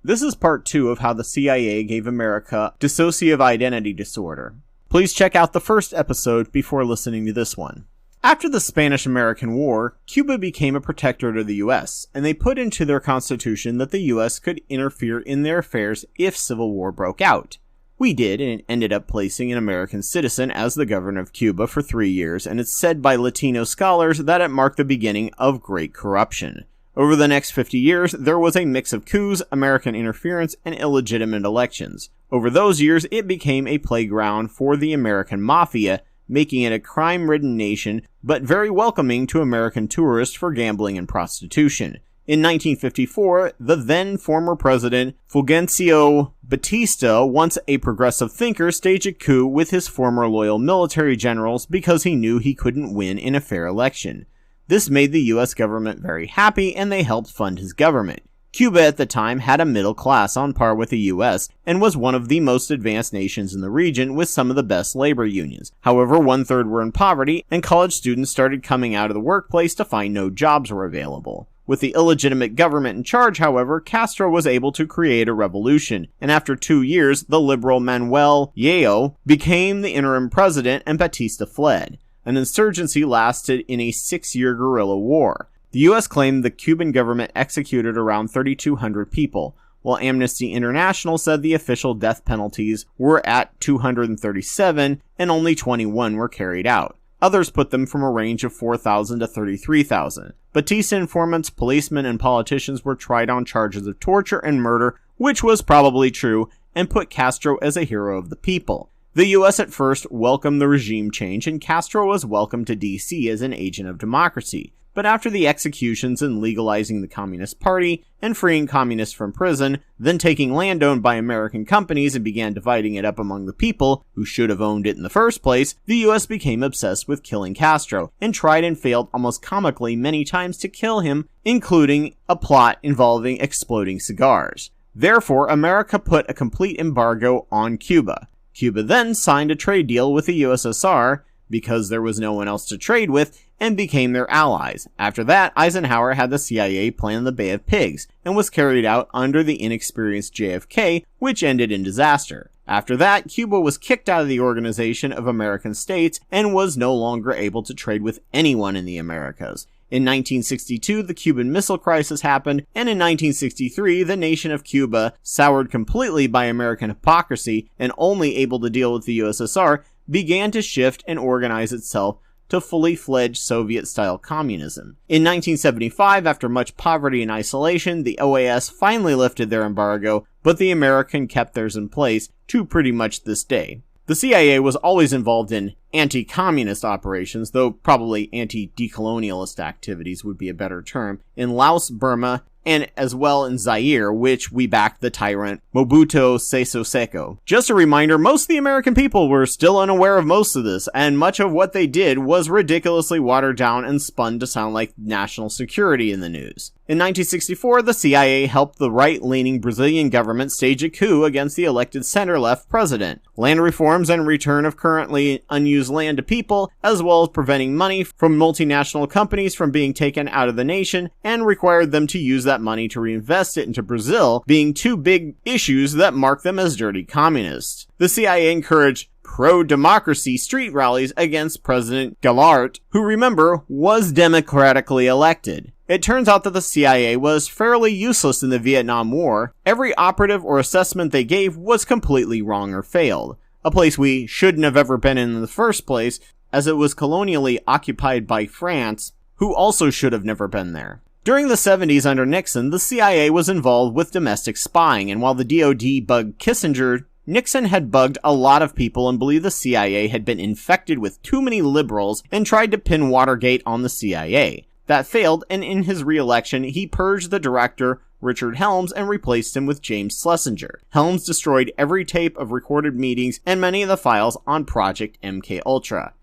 This is part 2 of how the CIA gave America dissociative identity disorder. Please check out the first episode before listening to this one. After the Spanish-American War, Cuba became a protectorate of the U.S., and they put into their constitution that the U.S. could interfere in their affairs if civil war broke out. We did, and it ended up placing an American citizen as the governor of Cuba for 3 years, and it's said by Latino scholars that it marked the beginning of great corruption. Over the next 50 years, there was a mix of coups, American interference, and illegitimate elections. Over those years, it became a playground for the American mafia, making it a crime-ridden nation, but very welcoming to American tourists for gambling and prostitution. In 1954, the then former president, Fulgencio Batista, once a progressive thinker, staged a coup with his former loyal military generals because he knew he couldn't win in a fair election. This made the US government very happy, and they helped fund his government. Cuba at the time had a middle class on par with the US, and was one of the most advanced nations in the region with some of the best labor unions. However, 1/3 were in poverty, and college students started coming out of the workplace to find no jobs were available. With the illegitimate government in charge, however, Castro was able to create a revolution, and after 2 years, the liberal Manuel Yeo became the interim president and Batista fled. An insurgency lasted in a 6-year guerrilla war. The U.S. claimed the Cuban government executed around 3,200 people, while Amnesty International said the official death penalties were at 237 and only 21 were carried out. Others put them from a range of 4,000 to 33,000. Batista informants, policemen, and politicians were tried on charges of torture and murder, which was probably true, and put Castro as a hero of the people. The U.S. at first welcomed the regime change, and Castro was welcomed to D.C. as an agent of democracy. But after the executions and legalizing the Communist Party, and freeing communists from prison, then taking land owned by American companies and began dividing it up among the people, who should have owned it in the first place, the US became obsessed with killing Castro, and tried and failed almost comically many times to kill him, including a plot involving exploding cigars. Therefore, America put a complete embargo on Cuba. Cuba then signed a trade deal with the USSR, because there was no one else to trade with, and became their allies. After that, Eisenhower had the CIA plan the Bay of Pigs, and was carried out under the inexperienced JFK, which ended in disaster. After that, Cuba was kicked out of the Organization of American States, and was no longer able to trade with anyone in the Americas. In 1962, the Cuban Missile Crisis happened, and in 1963, the nation of Cuba, soured completely by American hypocrisy, and only able to deal with the USSR, began to shift and organize itself to fully fledged Soviet-style communism. In 1975, after much poverty and isolation, the OAS finally lifted their embargo, but the American kept theirs in place to pretty much this day. The CIA was always involved in anti-communist operations, though probably anti-decolonialist activities would be a better term, in Laos, Burma, and as well in Zaire, which we backed the tyrant Mobutu Sese Seko. Just a reminder, most of the American people were still unaware of most of this, and much of what they did was ridiculously watered down and spun to sound like national security in the news. In 1964, the CIA helped the right-leaning Brazilian government stage a coup against the elected center-left president. Land reforms and return of currently unused land to people, as well as preventing money from multinational companies from being taken out of the nation, and required them to use that money to reinvest it into Brazil, being two big issues that mark them as dirty communists. The CIA encouraged pro-democracy street rallies against President Gallart, who, remember, was democratically elected. It turns out that the CIA was fairly useless in the Vietnam War. Every operative or assessment they gave was completely wrong or failed. A place we shouldn't have ever been in the first place, as it was colonially occupied by France, who also should have never been there. During the 70s under Nixon, the CIA was involved with domestic spying, and while the DoD bugged Kissinger, Nixon had bugged a lot of people and believed the CIA had been infected with too many liberals and tried to pin Watergate on the CIA. That failed, and in his re-election, he purged the director, Richard Helms, and replaced him with James Schlesinger. Helms destroyed every tape of recorded meetings and many of the files on Project MKUltra.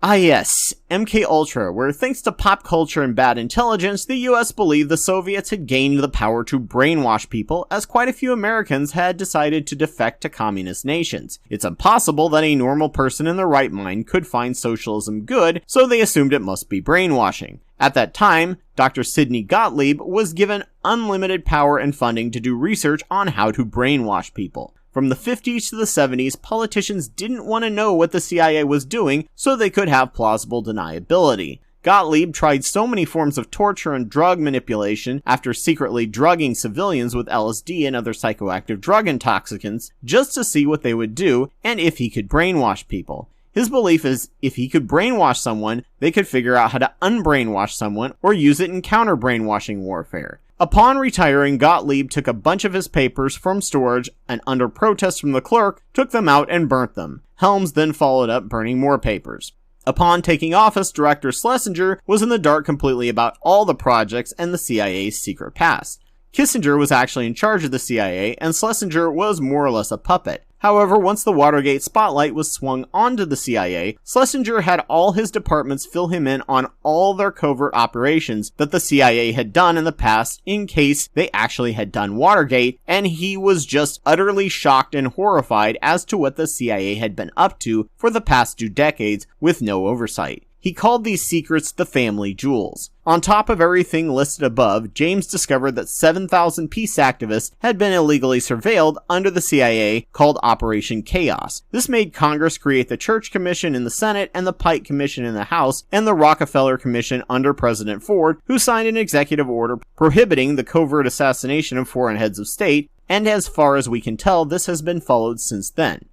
Ah yes, MKUltra, where thanks to pop culture and bad intelligence, the US believed the Soviets had gained the power to brainwash people, as quite a few Americans had decided to defect to communist nations. It's impossible that a normal person in their right mind could find socialism good, so they assumed it must be brainwashing. At that time, Dr. Sidney Gottlieb was given unlimited power and funding to do research on how to brainwash people. From the 50s to the 70s, politicians didn't want to know what the CIA was doing so they could have plausible deniability. Gottlieb tried so many forms of torture and drug manipulation after secretly drugging civilians with LSD and other psychoactive drug intoxicants just to see what they would do and if he could brainwash people. His belief is if he could brainwash someone, they could figure out how to unbrainwash someone or use it in counter-brainwashing warfare. Upon retiring, Gottlieb took a bunch of his papers from storage and under protest from the clerk, took them out and burnt them. Helms then followed up burning more papers. Upon taking office, Director Schlesinger was in the dark completely about all the projects and the CIA's secret past. Kissinger was actually in charge of the CIA, and Schlesinger was more or less a puppet. However, once the Watergate spotlight was swung onto the CIA, Schlesinger had all his departments fill him in on all their covert operations that the CIA had done in the past in case they actually had done Watergate, and he was just utterly shocked and horrified as to what the CIA had been up to for the past 2 decades with no oversight. He called these secrets the family jewels. On top of everything listed above, James discovered that 7,000 peace activists had been illegally surveilled under the CIA called Operation Chaos. This made Congress create the Church Commission in the Senate and the Pike Commission in the House and the Rockefeller Commission under President Ford, who signed an executive order prohibiting the covert assassination of foreign heads of state, and as far as we can tell, this has been followed since then.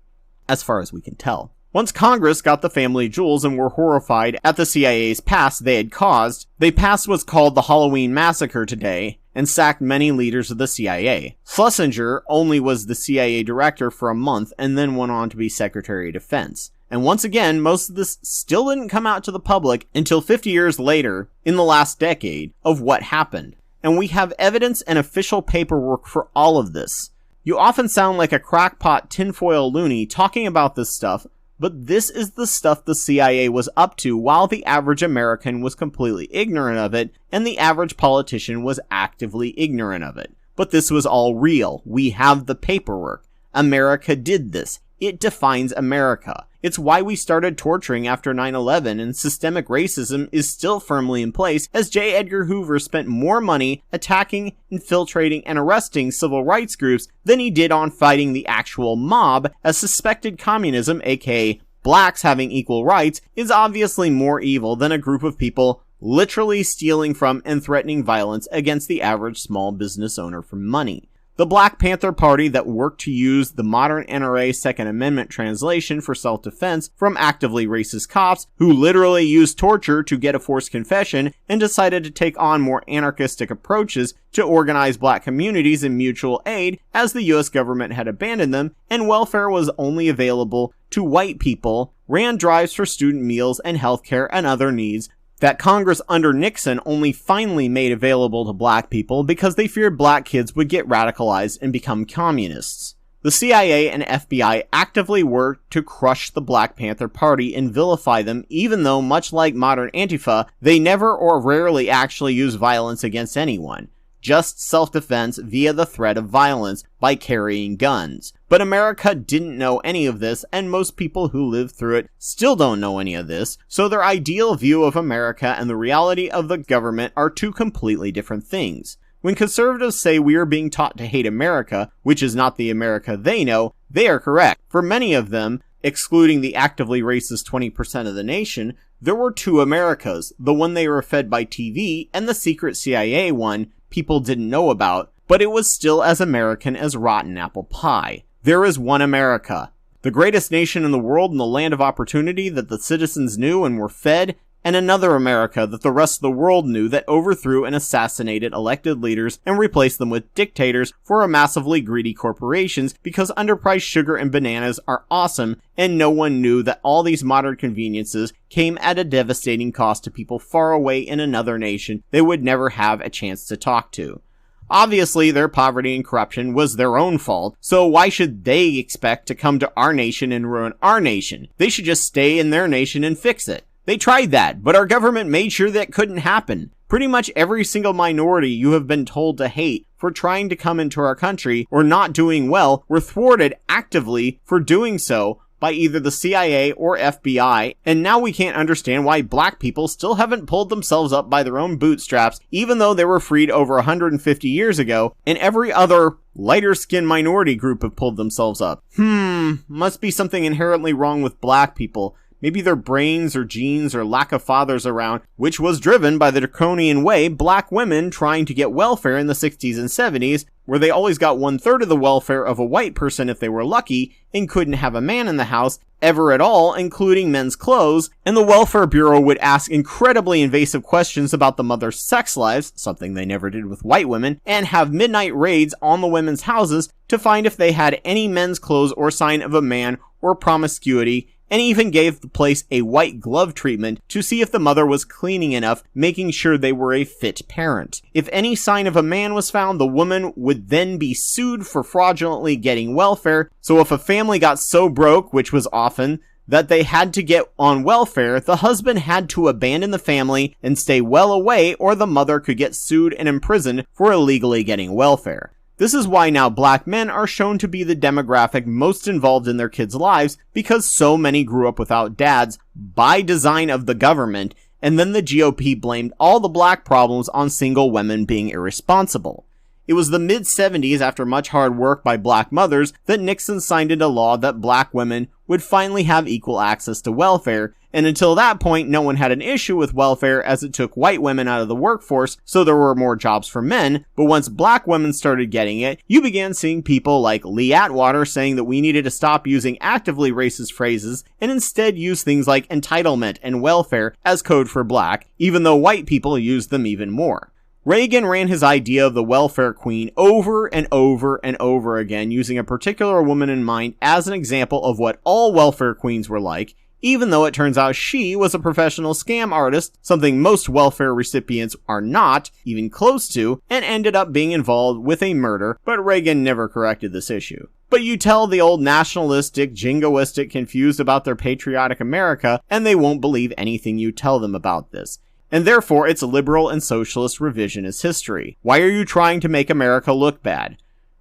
As far as we can tell. Once Congress got the family jewels and were horrified at the CIA's past they had caused, they passed what's called the Halloween Massacre today and sacked many leaders of the CIA. Schlesinger only was the CIA director for a month and then went on to be Secretary of Defense. And once again, most of this still didn't come out to the public until 50 years later, in the last decade, of what happened. And we have evidence and official paperwork for all of this. You often sound like a crackpot tinfoil loony talking about this stuff, but this is the stuff the CIA was up to while the average American was completely ignorant of it, and the average politician was actively ignorant of it. But this was all real. We have the paperwork. America did this. It defines America. It's why we started torturing after 9/11, and systemic racism is still firmly in place as J. Edgar Hoover spent more money attacking, infiltrating, and arresting civil rights groups than he did on fighting the actual mob, as suspected communism, aka blacks having equal rights, is obviously more evil than a group of people literally stealing from and threatening violence against the average small business owner for money. The Black Panther Party that worked to use the modern NRA Second Amendment translation for self-defense from actively racist cops who literally used torture to get a forced confession and decided to take on more anarchistic approaches to organize black communities in mutual aid as the US government had abandoned them and welfare was only available to white people, ran drives for student meals and healthcare and other needs that Congress under Nixon only finally made available to black people because they feared black kids would get radicalized and become communists. The CIA and FBI actively worked to crush the Black Panther Party and vilify them, even though, much like modern Antifa, they never or rarely actually use violence against anyone. Just self-defense via the threat of violence by carrying guns. But America didn't know any of this, and most people who lived through it still don't know any of this, so their ideal view of America and the reality of the government are two completely different things. When conservatives say we are being taught to hate America, which is not the America they know, they are correct. For many of them, excluding the actively racist 20% of the nation, there were two Americas, the one they were fed by TV and the secret CIA one people didn't know about, but it was still as American as rotten apple pie. There is one America, the greatest nation in the world and the land of opportunity that the citizens knew and were fed, and another America that the rest of the world knew that overthrew and assassinated elected leaders and replaced them with dictators for massively greedy corporations because underpriced sugar and bananas are awesome, and no one knew that all these modern conveniences came at a devastating cost to people far away in another nation they would never have a chance to talk to. Obviously, their poverty and corruption was their own fault, so why should they expect to come to our nation and ruin our nation? They should just stay in their nation and fix it. They tried that, but our government made sure that couldn't happen. Pretty much every single minority you have been told to hate for trying to come into our country or not doing well were thwarted actively for doing so by either the CIA or FBI, and now we can't understand why black people still haven't pulled themselves up by their own bootstraps, even though they were freed over 150 years ago, and every other lighter-skinned minority group have pulled themselves up. Must be something inherently wrong with black people. Maybe their brains or genes or lack of fathers around, which was driven by the draconian way black women trying to get welfare in the 60s and 70s, where they always got 1/3 of the welfare of a white person if they were lucky, and couldn't have a man in the house ever at all, including men's clothes, and the Welfare Bureau would ask incredibly invasive questions about the mother's sex lives, something they never did with white women, and have midnight raids on the women's houses to find if they had any men's clothes or sign of a man or promiscuity, and even gave the place a white glove treatment to see if the mother was cleaning enough, making sure they were a fit parent. If any sign of a man was found, the woman would then be sued for fraudulently getting welfare, so if a family got so broke, which was often, that they had to get on welfare, the husband had to abandon the family and stay well away, or the mother could get sued and imprisoned for illegally getting welfare. This is why now black men are shown to be the demographic most involved in their kids' lives, because so many grew up without dads by design of the government, and then the GOP blamed all the black problems on single women being irresponsible. It was the mid-70s, after much hard work by black mothers, that Nixon signed into law that black women would finally have equal access to welfare, and until that point, no one had an issue with welfare as it took white women out of the workforce, so there were more jobs for men. But once black women started getting it, you began seeing people like Lee Atwater saying that we needed to stop using actively racist phrases and instead use things like entitlement and welfare as code for black, even though white people used them even more. Reagan ran his idea of the welfare queen over and over and over again, using a particular woman in mind as an example of what all welfare queens were like, even though it turns out she was a professional scam artist, something most welfare recipients are not even close to, and ended up being involved with a murder, but Reagan never corrected this issue. But you tell the old nationalistic, jingoistic, confused about their patriotic America, and they won't believe anything you tell them about this. And therefore, it's liberal and socialist revisionist history. Why are you trying to make America look bad?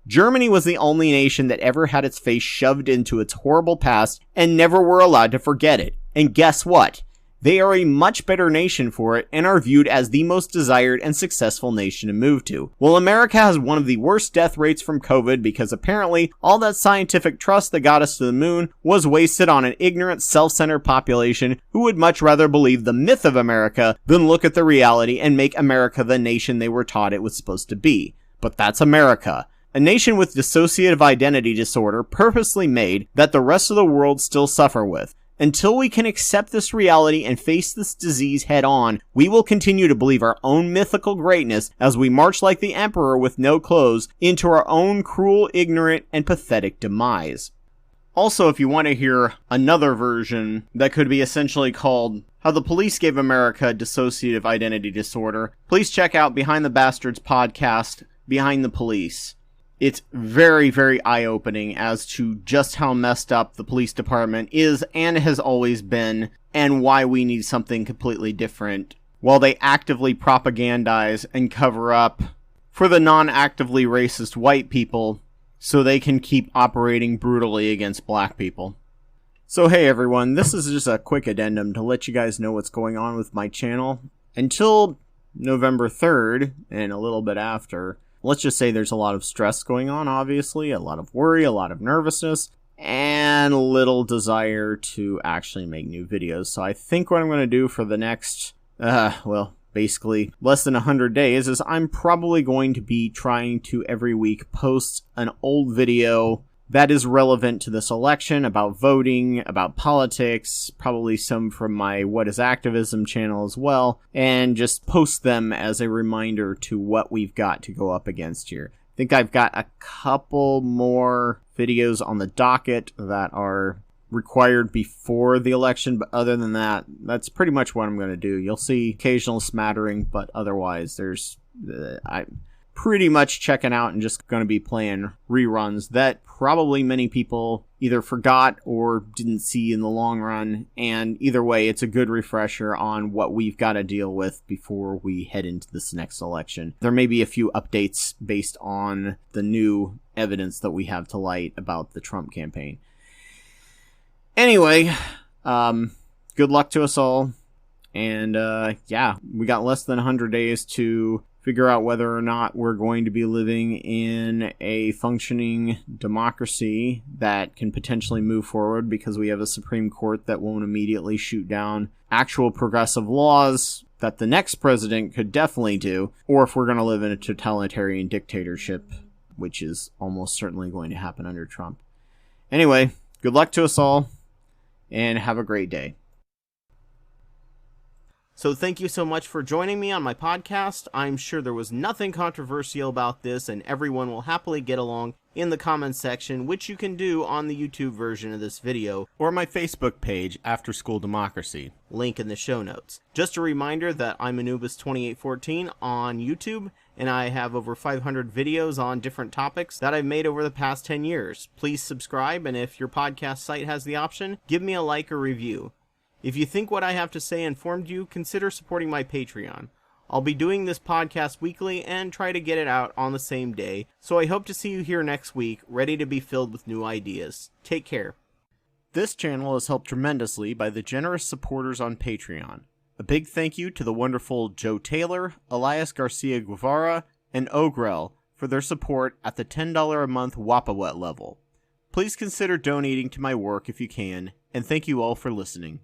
Germany was the only nation that ever had its face shoved into its horrible past and never were allowed to forget it. And guess what? They are a much better nation for it and are viewed as the most desired and successful nation to move to. Well, America has one of the worst death rates from COVID because apparently all that scientific trust that got us to the moon was wasted on an ignorant, self-centered population who would much rather believe the myth of America than look at the reality and make America the nation they were taught it was supposed to be. But that's America. A nation with dissociative identity disorder purposely made that the rest of the world still suffer with. Until we can accept this reality and face this disease head on, we will continue to believe our own mythical greatness as we march like the emperor with no clothes into our own cruel, ignorant, and pathetic demise. Also, if you want to hear another version that could be essentially called How the Police Gave America Dissociative Identity Disorder, please check out Behind the Bastards podcast, Behind the Police. It's very, very eye-opening as to just how messed up the police department is and has always been, and why we need something completely different, while they actively propagandize and cover up for the non-actively racist white people so they can keep operating brutally against black people. So hey everyone, this is just a quick addendum to let you guys know what's going on with my channel. Until November 3rd, and a little bit after, let's just say there's a lot of stress going on, obviously, a lot of worry, a lot of nervousness, and little desire to actually make new videos. So I think what I'm going to do for the next, basically less than 100 days is I'm probably going to be trying to every week post an old video that is relevant to this election, about voting, about politics, probably some from my What is Activism channel as well, and just post them as a reminder to what we've got to go up against here. I think I've got a couple more videos on the docket that are required before the election, but other than that, that's pretty much what I'm going to do. You'll see occasional smattering, but otherwise I'm pretty much checking out and just going to be playing reruns that probably many people either forgot or didn't see in the long run, and either way, it's a good refresher on what we've got to deal with before we head into this next election. There may be a few updates based on the new evidence that we have to light about the Trump campaign. Anyway, good luck to us all. And, we got less than 100 days to figure out whether or not we're going to be living in a functioning democracy that can potentially move forward, because we have a Supreme Court that won't immediately shoot down actual progressive laws that the next president could definitely do, or if we're going to live in a totalitarian dictatorship, which is almost certainly going to happen under Trump. Anyway, good luck to us all, and have a great day. So thank you so much for joining me on my podcast. I'm sure there was nothing controversial about this, and everyone will happily get along in the comments section, which you can do on the YouTube version of this video, or my Facebook page, After School Democracy. Link in the show notes. Just a reminder that I'm Anubis 2814 on YouTube, and I have over 500 videos on different topics that I've made over the past 10 years. Please subscribe, and if your podcast site has the option, give me a like or review. If you think what I have to say informed you, consider supporting my Patreon. I'll be doing this podcast weekly and try to get it out on the same day, so I hope to see you here next week, ready to be filled with new ideas. Take care. This channel is helped tremendously by the generous supporters on Patreon. A big thank you to the wonderful Joe Taylor, Elias Garcia Guevara, and Ogrel for their support at the $10 a month Wapawet level. Please consider donating to my work if you can, and thank you all for listening.